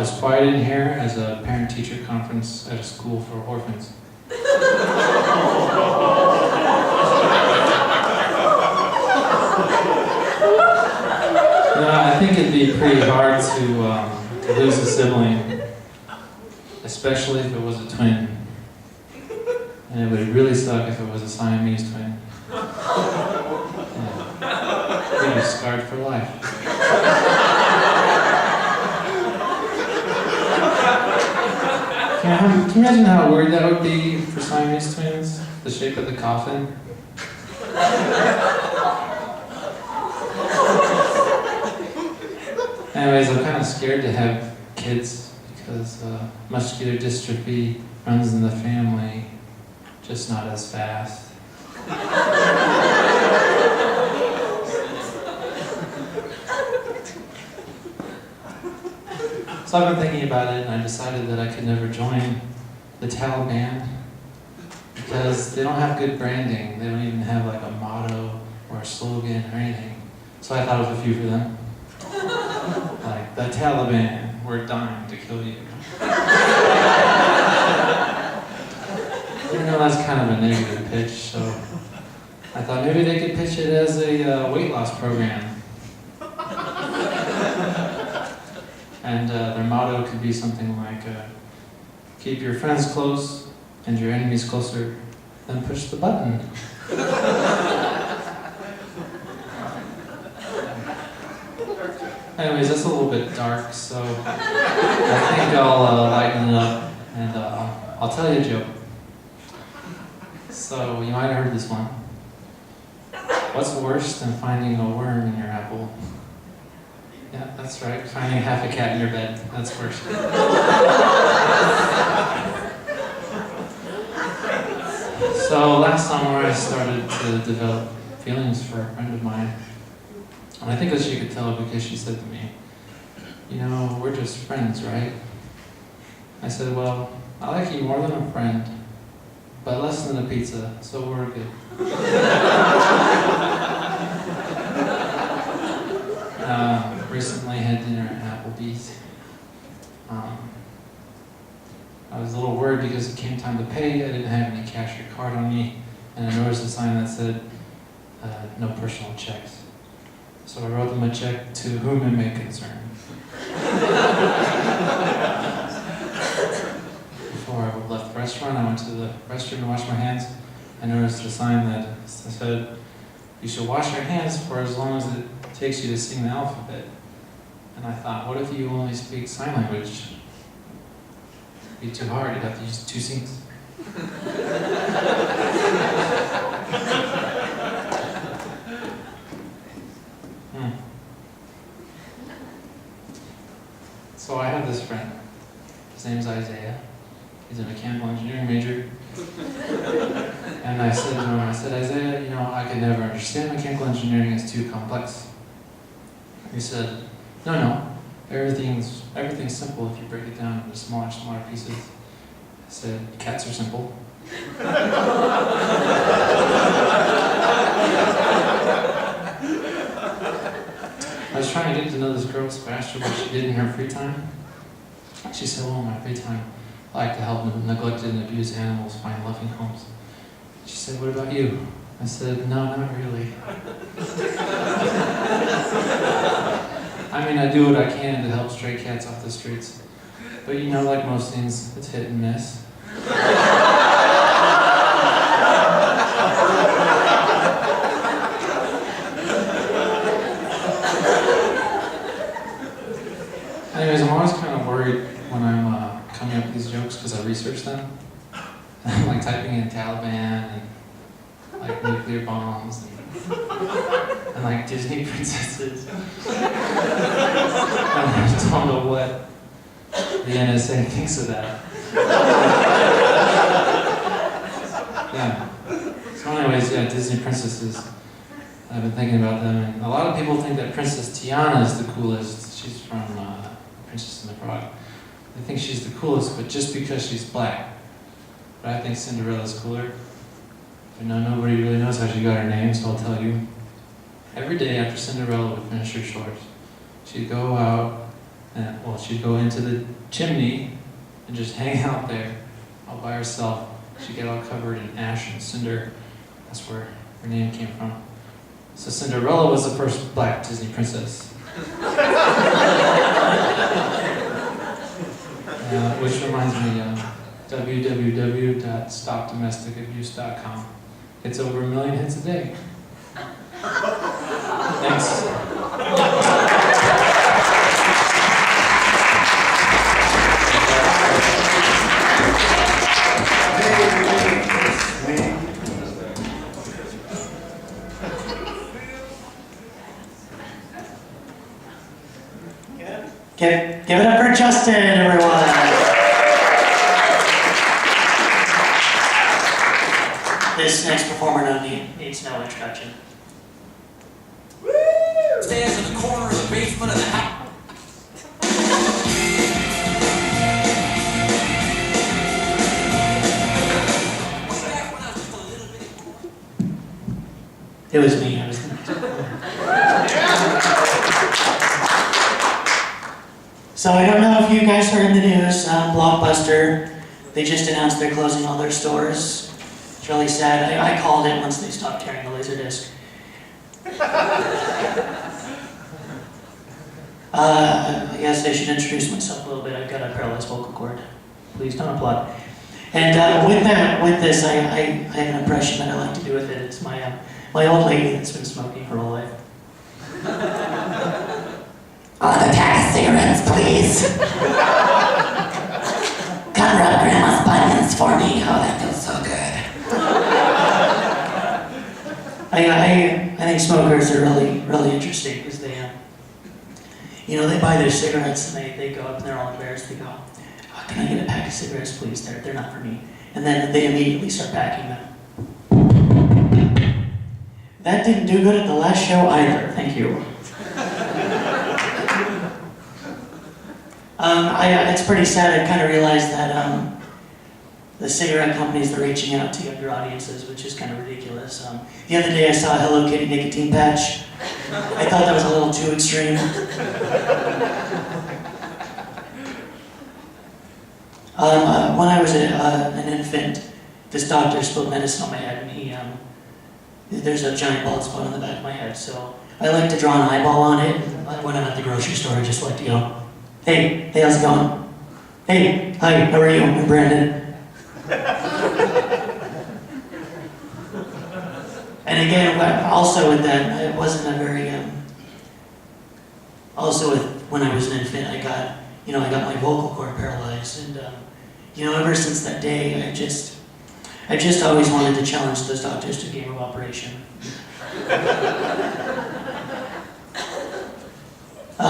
was quiet in here as a parent-teacher conference at a school for orphans. I think it'd be pretty hard to lose a sibling, especially if it was a twin. And it would really suck if it was a Siamese twin. Yeah. You'd be scarred for life. Can you imagine how weird that would be for Siamese twins? The shape of the coffin? Anyways, I'm kind of scared to have kids because muscular dystrophy runs in the family, just not as fast. So I've been thinking about it, and I decided that I could never join the Taliban because they don't have good branding. They don't even have like a motto or a slogan or anything. So I thought of a few for them. Like, the Taliban, we're dying to kill you. That's kind of a negative pitch, so I thought maybe they could pitch it as a weight loss program. And their motto could be something like, keep your friends close and your enemies closer, then push the button. Anyways, that's a little bit dark, so I think I'll lighten it up and I'll tell you a joke. So, you might have heard this one. What's worse than finding a worm in your apple? Yeah, that's right. Finding half a cat in your bed. That's worse. So, last summer I started to develop feelings for a friend of mine. And I think that she could tell because she said to me, we're just friends, right? I said, well, I like you more than a friend, but less than a pizza, so we're good. Recently had dinner at Applebee's. I was a little worried because it came time to pay. I didn't have any cash or card on me, and I noticed a sign that said, no personal checks. So I wrote them a check to whom it may concern. Before I left the restaurant, I went to the restroom to wash my hands. I noticed a sign that said, you should wash your hands for as long as it takes you to sing the alphabet. And I thought, what if you only speak sign language? It'd be too hard, you'd have to use 2 sinks. So I have this friend. His name's Isaiah. He's a mechanical engineering major. And I said to him, Isaiah, I could never understand mechanical engineering, it's too complex. He said, no, everything's simple if you break it down into smaller and smaller pieces. I said, cats are simple. I was trying to get to know this girl faster what she did in her free time. She said, well, in my free time, I like to help neglected and abused animals find loving homes. She said, what about you? I said, no, not really. I do what I can to help stray cats off the streets. But like most things, it's hit and miss. Anyways, I'm always kind of worried when I'm coming up with these jokes because I research them. I'm like typing in Taliban and like nuclear bombs and like Disney princesses. And I just don't know what the NSA thinks of that. Yeah. So anyways, Disney princesses. I've been thinking about them, and a lot of people think that Princess Tiana is the coolest. She's from Princess and the Frog. They think she's the coolest, but just because she's black. But I think Cinderella's cooler. Nobody really knows how she got her name, so I'll tell you. Every day after Cinderella would finish her chores, she'd go out And, well, she'd go into the chimney and just hang out there all by herself. She'd get all covered in ash and cinder. That's where her name came from. So Cinderella was the first black Disney princess. Which reminds me, www.stopdomesticabuse.com. It's over 1 million hits a day. Thanks. Give it up for Justin, everyone. This next performer needs no introduction. Stands in the corner of the basement of the house. It was me. So I don't know if you guys heard in the news, Blockbuster, they just announced they're closing all their stores. It's really sad. I called it once they stopped carrying the Laserdisc. I guess I should introduce myself a little bit. I've got a paralyzed vocal cord. Please don't applaud. And with this, I have an impression that I like to do with it. It's my old lady that's been smoking her whole life. Another pack of cigarettes, please. Come rub Grandma's bunions for me. Oh, that feels so good. I think smokers are really interesting because they buy their cigarettes and they go up and they're all embarrassed. They go, oh, can I get a pack of cigarettes, please? They're not for me. And then they immediately start packing them. That didn't do good at the last show either. Thank you. It's pretty sad. I kind of realized that the cigarette companies are reaching out to younger audiences, which is kind of ridiculous. The other day I saw a Hello Kitty nicotine patch. I thought that was a little too extreme. When I was an infant, this doctor spilled medicine on my head, and there's a giant bald spot on the back of my head, so I like to draw an eyeball on it. When I'm at the grocery store, I just like to go, hey, how's it going? Hey, hi, how are you? I'm Brandon. And again, also with that, it wasn't a very, also with, when I was an infant, I got my vocal cord paralyzed, and, ever since that day, I just always wanted to challenge those doctors to a game of operation.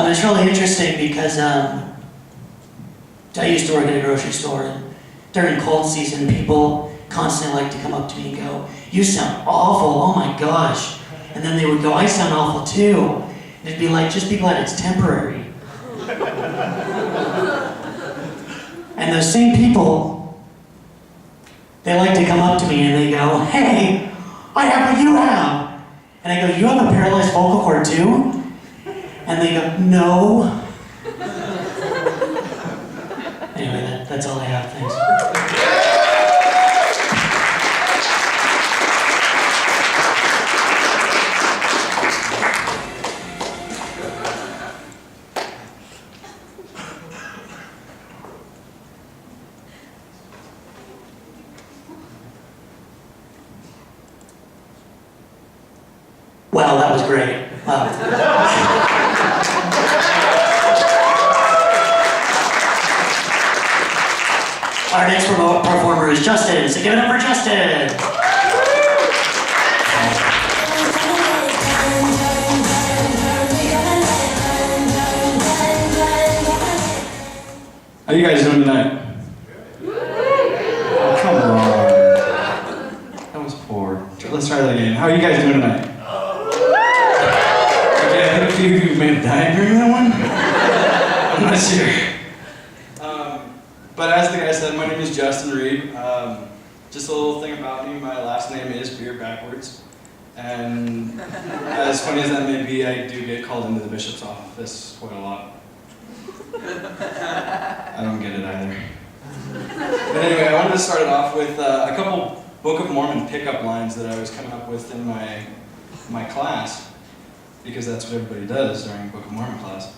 It's really interesting because I used to work at a grocery store, and during cold season, people constantly like to come up to me and go, you sound awful, oh my gosh. And then they would go, I sound awful too. And it'd be like, just be glad it's temporary. And those same people, they like to come up to me and they go, hey, I have what you have. And I go, you have a paralyzed vocal cord too? And they go, no. Anyway, that's all I have, thanks. Wow, that was great. Wow. Our next performer is Justin, so give it up for Justin. How you guys doing tonight? Oh, come on. That was poor. Let's try that again. How are you guys doing tonight? Okay, I think a few of you may have died during that one. I'm not sure. But as the guy said, my name is Justin Reed. Just a little thing about me, my last name is Beer backwards. And as funny as that may be, I do get called into the bishop's office quite a lot. I don't get it either. But anyway, I wanted to start it off with a couple Book of Mormon pickup lines that I was coming up with in my class, because that's what everybody does during Book of Mormon class.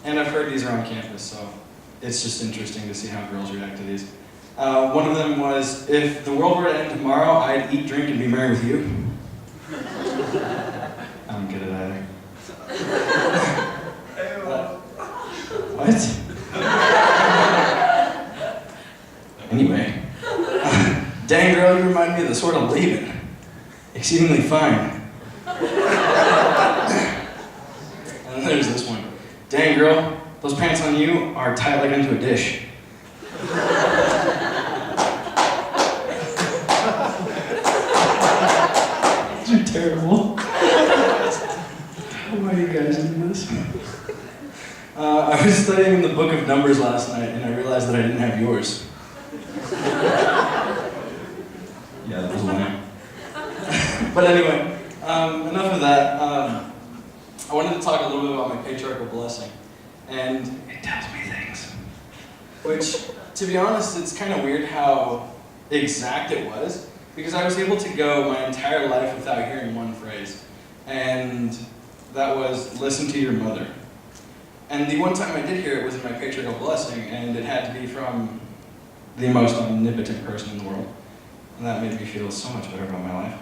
And I've heard these around campus, so it's just interesting to see how girls react to these. One of them was, if the world were to end tomorrow, I'd eat, drink, and be merry with you. I don't get it either. What? Anyway. Dang girl, you remind me of the sword of Laban. Exceedingly fine. And then there's this one. Dang girl, those pants on you are tight like into a dish. You're terrible. Why are you guys doing this? I was studying the book of Numbers last night and I realized that I didn't have yours. Yeah, that was lame. But anyway, enough of that. I wanted to talk a little bit about my patriarchal blessing. And it tells me things. Which, to be honest, it's kind of weird how exact it was, because I was able to go my entire life without hearing one phrase. And that was, listen to your mother. And the one time I did hear it was in my patriarchal blessing, and it had to be from the most omnipotent person in the world. And that made me feel so much better about my life.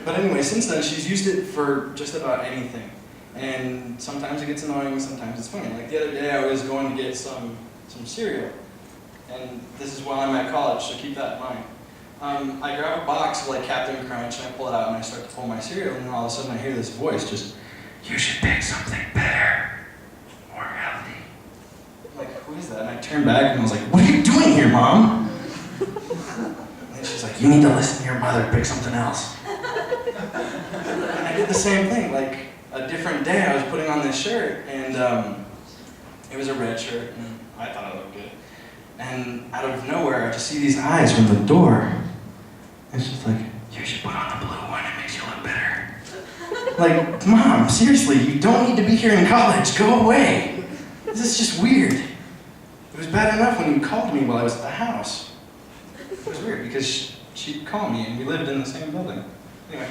But anyway, since then, she's used it for just about anything. And sometimes it gets annoying, sometimes it's funny. Like the other day, I was going to get some cereal. And this is while I'm at college, so keep that in mind. I grab a box of like Captain Crunch, and I pull it out, and I start to pull my cereal, and then all of a sudden I hear this voice just, you should pick something better, more healthy. I'm like, who is that? And I turned back, and I was like, what are you doing here, Mom? And she's like, you need to listen to your mother, pick something else. And I did the same thing, like a different day I was putting on this shirt, and it was a red shirt, and I thought it looked good. And out of nowhere, I just see these eyes from the door. And it's just like, you should put on the blue one, it makes you look better. Like, Mom, seriously, you don't need to be here in college, go away. This is just weird. It was bad enough when you called me while I was at the house. It was weird because she'd call me and we lived in the same building. Anyway.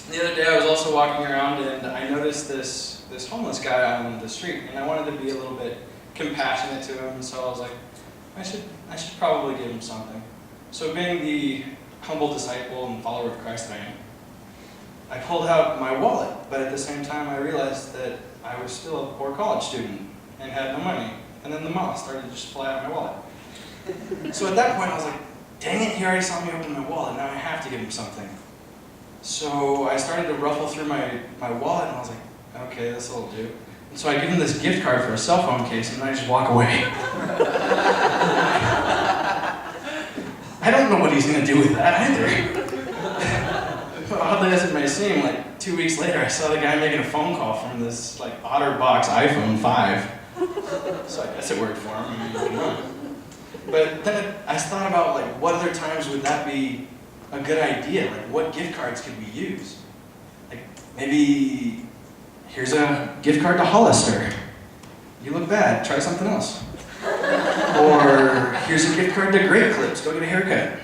The other day I was also walking around and I noticed this homeless guy on the street, and I wanted to be a little bit compassionate to him, so I was like, I should probably give him something. So being the humble disciple and follower of Christ that I am, I pulled out my wallet, but at the same time I realized that I was still a poor college student and had no money, and then the moth started to just fly out of my wallet. So at that point I was like, dang it, he already saw me open my wallet, now I have to give him something. So I started to ruffle through my wallet, and I was like, okay, this will do. And so I give him this gift card for a cell phone case, and then I just walk away. I don't know what he's going to do with that either. But oddly as it may seem, like 2 weeks later, I saw the guy making a phone call from this like OtterBox iPhone 5. So I guess it worked for him. I mean, come on. But then I thought about like, what other times would that be a good idea? Like, what gift cards could we use? Like, maybe here's a gift card to Hollister. You look bad, try something else. Or here's a gift card to Great Clips, go get a haircut.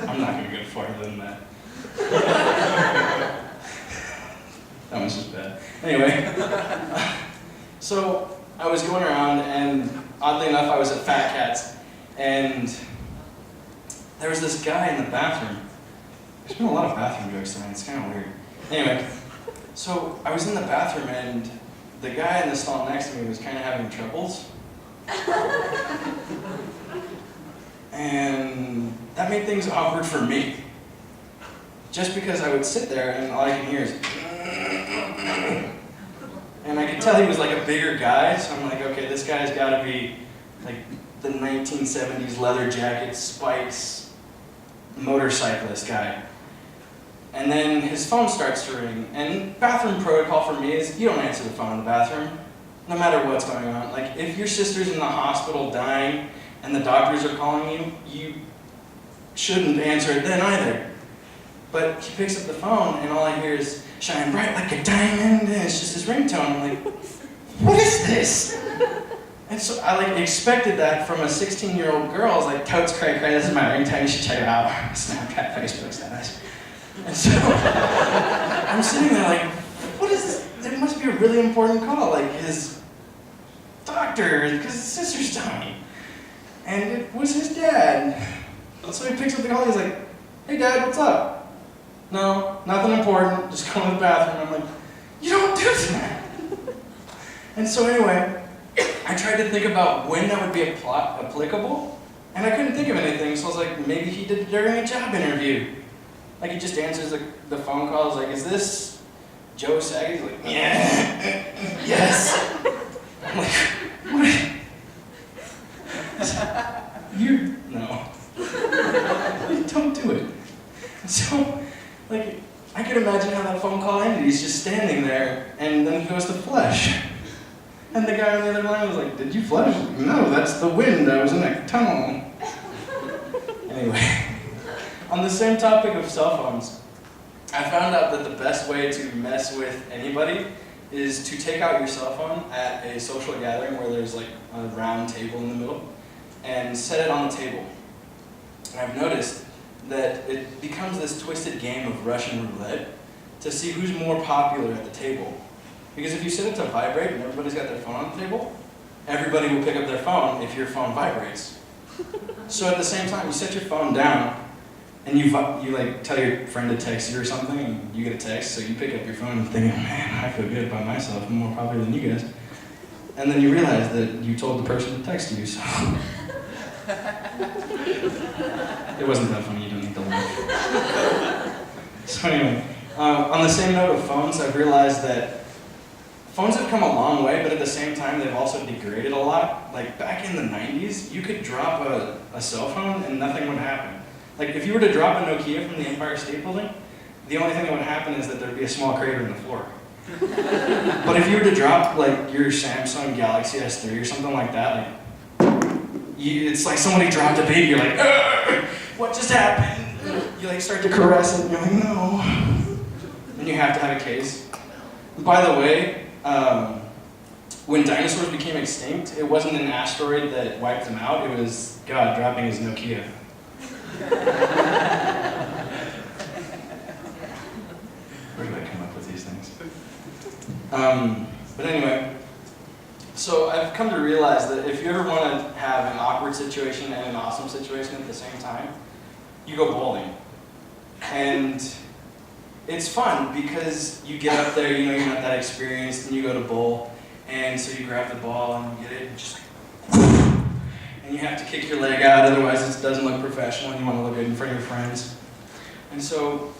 I'm not gonna go farther than that. That one's just bad. Anyway, so I was going around, and oddly enough, I was at Fat Cats, and there was this guy in the bathroom. There's been a lot of bathroom jokes tonight, it's kind of weird. Anyway, so I was in the bathroom, and the guy in the stall next to me was kind of having troubles. And that made things awkward for me. Just because I would sit there and all I can hear is and I could tell he was like a bigger guy, so I'm like, okay, this guy's gotta be like the 1970s leather jacket, spikes, motorcyclist guy. And then his phone starts to ring, and bathroom protocol for me is you don't answer the phone in the bathroom, no matter what's going on. Like, if your sister's in the hospital dying and the doctors are calling you, you shouldn't answer it then either. But he picks up the phone, and all I hear is, shine bright like a diamond, and it's just his ringtone. I'm like, what is this? And so I like expected that from a 16-year-old girl. I was like, totes cray cray, this is my ringtone, you should check it out. Snapchat, Facebook status. And so I'm sitting there like, what is this? It must be a really important call, like his doctor, because his sister's dying. And it was his dad. So he picks up the call, he's like, hey Dad, what's up? No, nothing important, just going to the bathroom. I'm like, you don't do that. And so anyway, I tried to think about when that would be applicable, and I couldn't think of anything, so I was like, maybe he did it during a job interview. Like he just answers the phone call, like, is this Joe Sag? He's like, yeah, yes. I'm like, what? No. Don't do it. So, like, I could imagine how that phone call ended. He's just standing there, and then he goes to flush. And the guy on the other line was like, did you flush? No, that's the wind. I was in a tunnel. Anyway, on the same topic of cell phones, I found out that the best way to mess with anybody is to take out your cell phone at a social gathering where there's like a round table in the middle and set it on the table. And I've noticed that it becomes this twisted game of Russian roulette to see who's more popular at the table. Because if you set it to vibrate and everybody's got their phone on the table, everybody will pick up their phone if your phone vibrates. So at the same time, you set your phone down and you like tell your friend to text you or something, and you get a text, so you pick up your phone and thinking, man, I feel good about myself, I'm more popular than you guys. And then you realize that you told the person to text you, so. It wasn't that funny, you don't need to laugh. So anyway, on the same note of phones, I've realized that phones have come a long way, but at the same time, they've also degraded a lot. Like back in the 90s, you could drop a cell phone and nothing would happen. Like if you were to drop a Nokia from the Empire State Building, the only thing that would happen is that there'd be a small crater in the floor. But if you were to drop like your Samsung Galaxy S3 or something like that, like it's like somebody dropped a baby. You're like, what just happened? You like start to caress it, and you're like, no. And you have to have a case. By the way, when dinosaurs became extinct, it wasn't an asteroid that wiped them out. It was God dropping his Nokia. Where do I come up with these things? But anyway, so I've come to realize that if you ever want to have an awkward situation and an awesome situation at the same time, you go bowling. And it's fun because you get up there, you know you're not that experienced, and you go to bowl, and so you grab the ball and you get it, and just like, and you have to kick your leg out, otherwise it doesn't look professional, and you want to look good in front of your friends. And so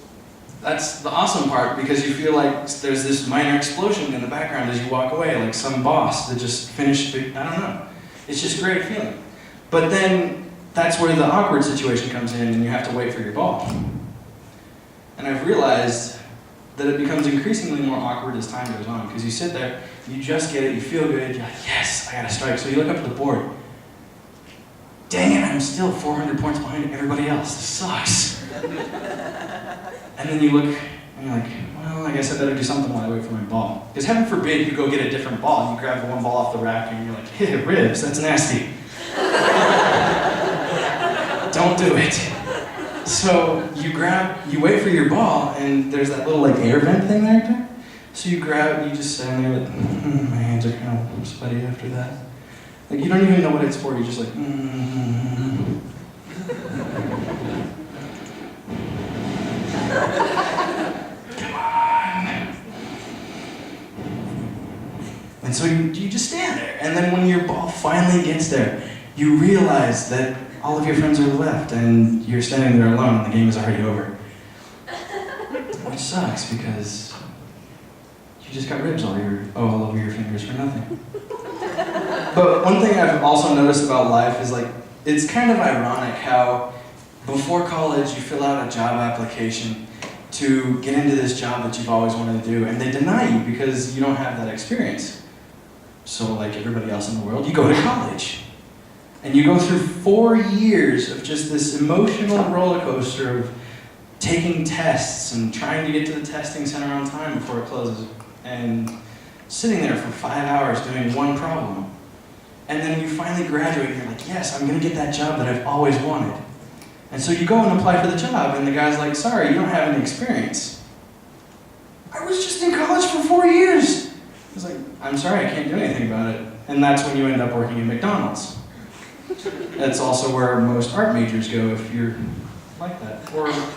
that's the awesome part, because you feel like there's this minor explosion in the background as you walk away, like some boss that just finished, I don't know. It's just a great feeling. But then that's where the awkward situation comes in, and you have to wait for your ball. And I've realized that it becomes increasingly more awkward as time goes on, because you sit there, you just get it, you feel good, you're like, yes, I got a strike. So you look up at the board. Dang it, I'm still 400 points behind everybody else. This sucks. And then you look, and you're like, well, I guess I better do something while I wait for my ball. Because heaven forbid you go get a different ball, and you grab one ball off the rack, and you're like, hey, ribs, that's nasty. Don't do it. So you wait for your ball, and there's that little like air vent thing there. So you just stand there like, my hands are kind of sweaty after that. Like you don't even know what it's for, you're just like, Come on. And so you just stand there, and then when your ball finally gets there, you realize that all of your friends are left, and you're standing there alone, and the game is already over. Which sucks, because you just got ribs all over your fingers for nothing. But one thing I've also noticed about life is like, it's kind of ironic how before college you fill out a job application to get into this job that you've always wanted to do, and they deny you because you don't have that experience. So like everybody else in the world, you go to college. And you go through 4 years of just this emotional roller coaster of taking tests and trying to get to the testing center on time before it closes, and sitting there for 5 hours doing one problem. And then you finally graduate and you're like, yes, I'm gonna get that job that I've always wanted. And so you go and apply for the job, and the guy's like, sorry, you don't have any experience. I was just in college for 4 years. He's like, I'm sorry, I can't do anything about it. And that's when you end up working at McDonald's. That's also where most art majors go if you're like that. Or engineering.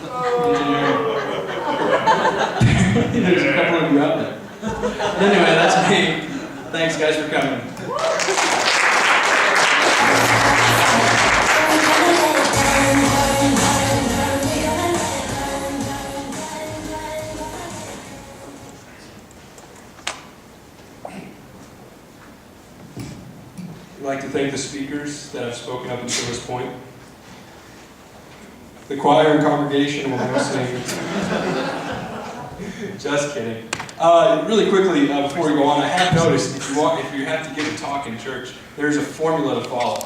There's a couple of you out there. But anyway, that's me. Thanks guys for coming. I'd like to thank the speakers that have spoken up until this point. The choir and congregation will now sing. Just kidding. Really quickly, before we go on, I have noticed if you have to give a talk in church, there's a formula to follow.